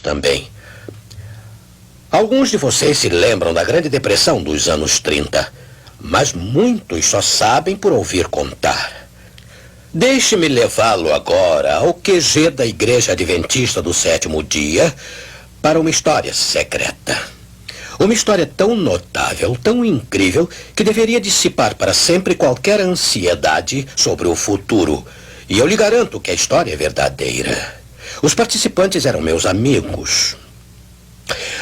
também. Alguns de vocês se lembram da Grande Depressão dos anos 30, mas muitos só sabem por ouvir contar. Deixe-me levá-lo agora ao QG da Igreja Adventista do Sétimo Dia para uma história secreta. Uma história tão notável, tão incrível, que deveria dissipar para sempre qualquer ansiedade sobre o futuro. E eu lhe garanto que a história é verdadeira. Os participantes eram meus amigos.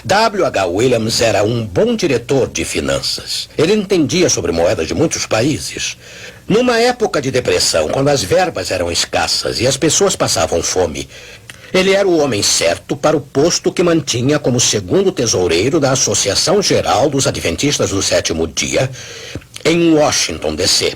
W.H. Williams era um bom diretor de finanças. Ele entendia sobre moedas de muitos países. Numa época de depressão, quando as verbas eram escassas e as pessoas passavam fome, ele era o homem certo para o posto que mantinha como segundo tesoureiro da Associação Geral dos Adventistas do Sétimo Dia, em Washington, D.C.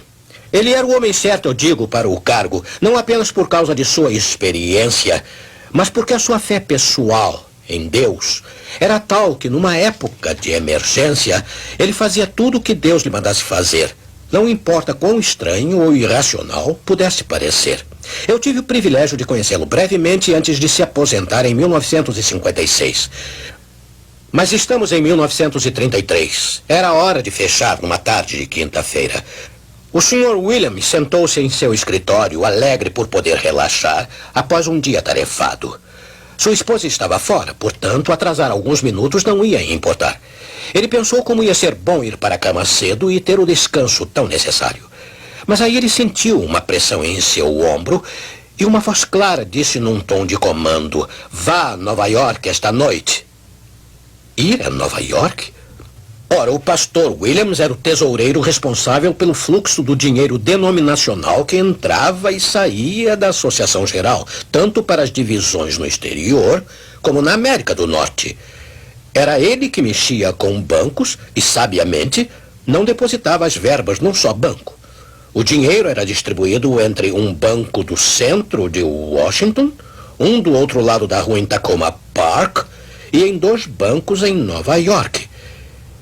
Ele era o homem certo, eu digo, para o cargo, não apenas por causa de sua experiência, mas porque a sua fé pessoal em Deus era tal que, numa época de emergência, ele fazia tudo o que Deus lhe mandasse fazer, não importa quão estranho ou irracional pudesse parecer. Eu tive o privilégio de conhecê-lo brevemente antes de se aposentar em 1956. Mas estamos em 1933. Era hora de fechar numa tarde de quinta-feira. O Sr. Williams sentou-se em seu escritório, alegre por poder relaxar após um dia tarefado. Sua esposa estava fora, portanto, atrasar alguns minutos não ia importar. Ele pensou como ia ser bom ir para a cama cedo e ter o descanso tão necessário. Mas aí ele sentiu uma pressão em seu ombro e uma voz clara disse num tom de comando: "Vá a Nova York esta noite." Ir a Nova York? Ora, o pastor Williams era o tesoureiro responsável pelo fluxo do dinheiro denominacional que entrava e saía da Associação Geral, tanto para as divisões no exterior como na América do Norte. Era ele que mexia com bancos e, sabiamente, não depositava as verbas num só banco. O dinheiro era distribuído entre um banco do centro de Washington, um do outro lado da rua em Tacoma Park e em 2 bancos em Nova York.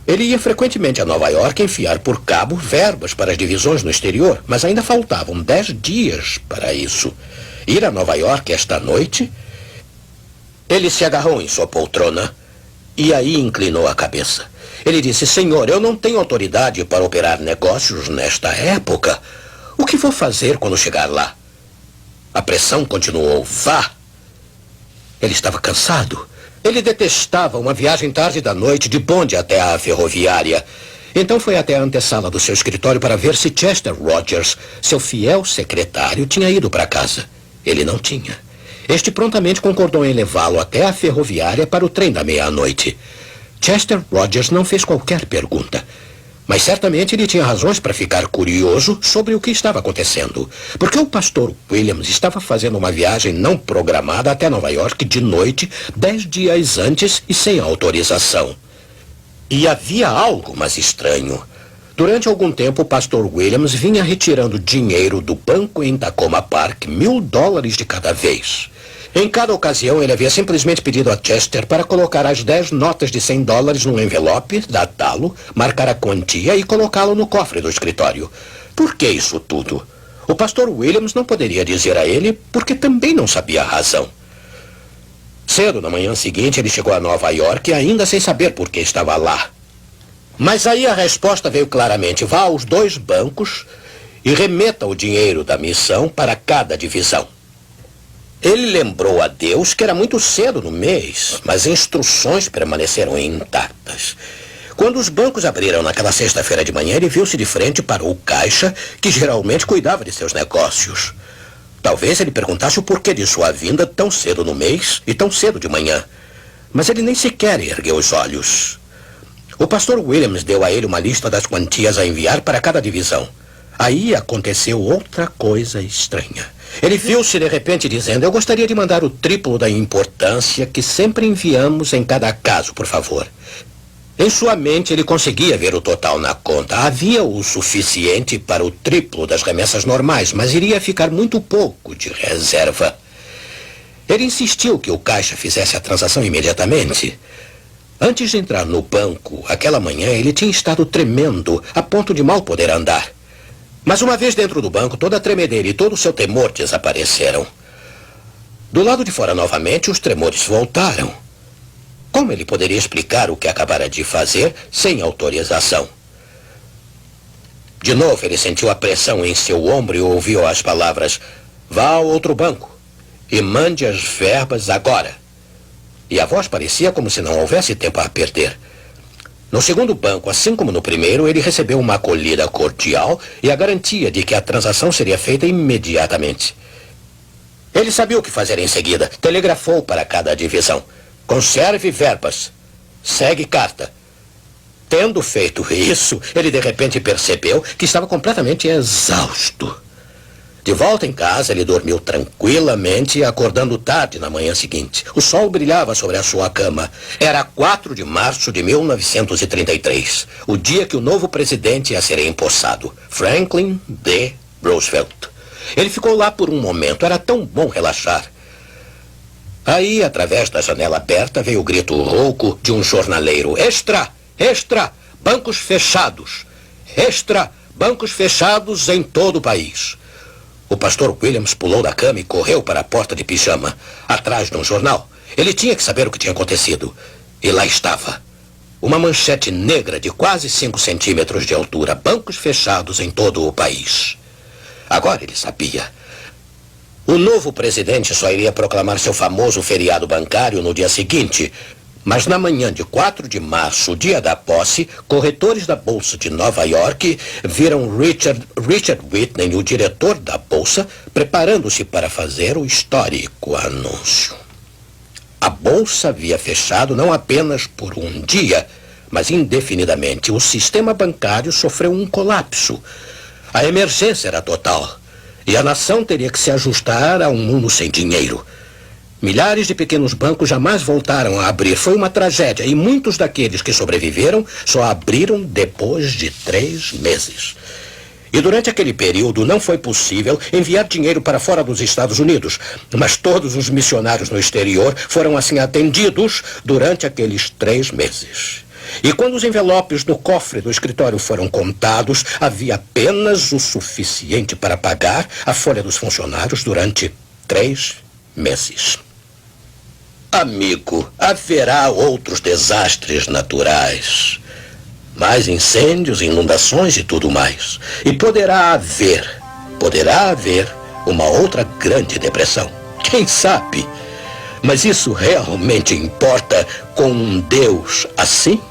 Ele ia frequentemente a Nova York enfiar por cabo verbas para as divisões no exterior, mas ainda faltavam 10 dias para isso. Ir a Nova York esta noite? Ele se agarrou em sua poltrona e aí inclinou a cabeça. Ele disse: "Senhor, eu não tenho autoridade para operar negócios nesta época. O que vou fazer quando chegar lá?" A pressão continuou. "Vá." Ele estava cansado. Ele detestava uma viagem tarde da noite de bonde até a ferroviária. Então foi até a antessala do seu escritório para ver se Chester Rogers, seu fiel secretário, tinha ido para casa. Ele não tinha. Este prontamente concordou em levá-lo até a ferroviária para o trem da meia-noite. Chester Rogers não fez qualquer pergunta, mas certamente ele tinha razões para ficar curioso sobre o que estava acontecendo, porque o pastor Williams estava fazendo uma viagem não programada até Nova York de noite, 10 dias antes e sem autorização. E havia algo mais estranho. Durante algum tempo, o pastor Williams vinha retirando dinheiro do banco em Tacoma Park, $1.000 de cada vez. Em cada ocasião, ele havia simplesmente pedido a Chester para colocar as 10 notas de $100 num envelope, datá-lo, marcar a quantia e colocá-lo no cofre do escritório. Por que isso tudo? O pastor Williams não poderia dizer a ele, porque também não sabia a razão. Cedo na manhã seguinte, ele chegou a Nova York, ainda sem saber por que estava lá. Mas aí a resposta veio claramente: vá aos 2 bancos e remeta o dinheiro da missão para cada divisão. Ele lembrou a Deus que era muito cedo no mês, mas as instruções permaneceram intactas. Quando os bancos abriram naquela sexta-feira de manhã, ele viu-se de frente para o caixa, que geralmente cuidava de seus negócios. Talvez ele perguntasse o porquê de sua vinda tão cedo no mês e tão cedo de manhã. Mas ele nem sequer ergueu os olhos. O pastor Williams deu a ele uma lista das quantias a enviar para cada divisão. Aí aconteceu outra coisa estranha. Ele viu-se de repente dizendo: "Eu gostaria de mandar o triplo da importância que sempre enviamos em cada caso, por favor." Em sua mente ele conseguia ver o total na conta. Havia o suficiente para o triplo das remessas normais, mas iria ficar muito pouco de reserva. Ele insistiu que o caixa fizesse a transação imediatamente. Antes de entrar no banco, aquela manhã, ele tinha estado tremendo, a ponto de mal poder andar. Mas uma vez dentro do banco, toda a tremedeira e todo o seu temor desapareceram. Do lado de fora, novamente, os tremores voltaram. Como ele poderia explicar o que acabara de fazer sem autorização? De novo, ele sentiu a pressão em seu ombro e ouviu as palavras: "Vá ao outro banco e mande as verbas agora." E a voz parecia como se não houvesse tempo a perder. No segundo banco, assim como no primeiro, ele recebeu uma acolhida cordial e a garantia de que a transação seria feita imediatamente. Ele sabia o que fazer em seguida. Telegrafou para cada divisão: "Conserve verbas. Segue carta." Tendo feito isso, ele de repente percebeu que estava completamente exausto. De volta em casa, ele dormiu tranquilamente, acordando tarde na manhã seguinte. O sol brilhava sobre a sua cama. Era 4 de março de 1933, o dia que o novo presidente ia ser empossado, Franklin D. Roosevelt. Ele ficou lá por um momento. Era tão bom relaxar. Aí, através da janela aberta, veio o grito rouco de um jornaleiro: "Extra! Extra! Bancos fechados! Extra! Bancos fechados em todo o país!" O pastor Williams pulou da cama e correu para a porta de pijama, atrás de um jornal. Ele tinha que saber o que tinha acontecido. E lá estava. Uma manchete negra de quase 5 centímetros de altura. Bancos fechados em todo o país. Agora ele sabia. O novo presidente só iria proclamar seu famoso feriado bancário no dia seguinte. Mas na manhã de 4 de março, dia da posse, corretores da Bolsa de Nova York viram Richard Whitney, o diretor da Bolsa, preparando-se para fazer o histórico anúncio. A Bolsa havia fechado não apenas por um dia, mas indefinidamente. O sistema bancário sofreu um colapso. A emergência era total e a nação teria que se ajustar a um mundo sem dinheiro. Milhares de pequenos bancos jamais voltaram a abrir. Foi uma tragédia e muitos daqueles que sobreviveram só abriram depois de 3 meses. E durante aquele período não foi possível enviar dinheiro para fora dos Estados Unidos. Mas todos os missionários no exterior foram assim atendidos durante aqueles 3 meses. E quando os envelopes no cofre do escritório foram contados, havia apenas o suficiente para pagar a folha dos funcionários durante 3 meses. Amigo, haverá outros desastres naturais. Mais incêndios, inundações e tudo mais. E poderá haver uma outra grande depressão. Quem sabe? Mas isso realmente importa com um Deus assim?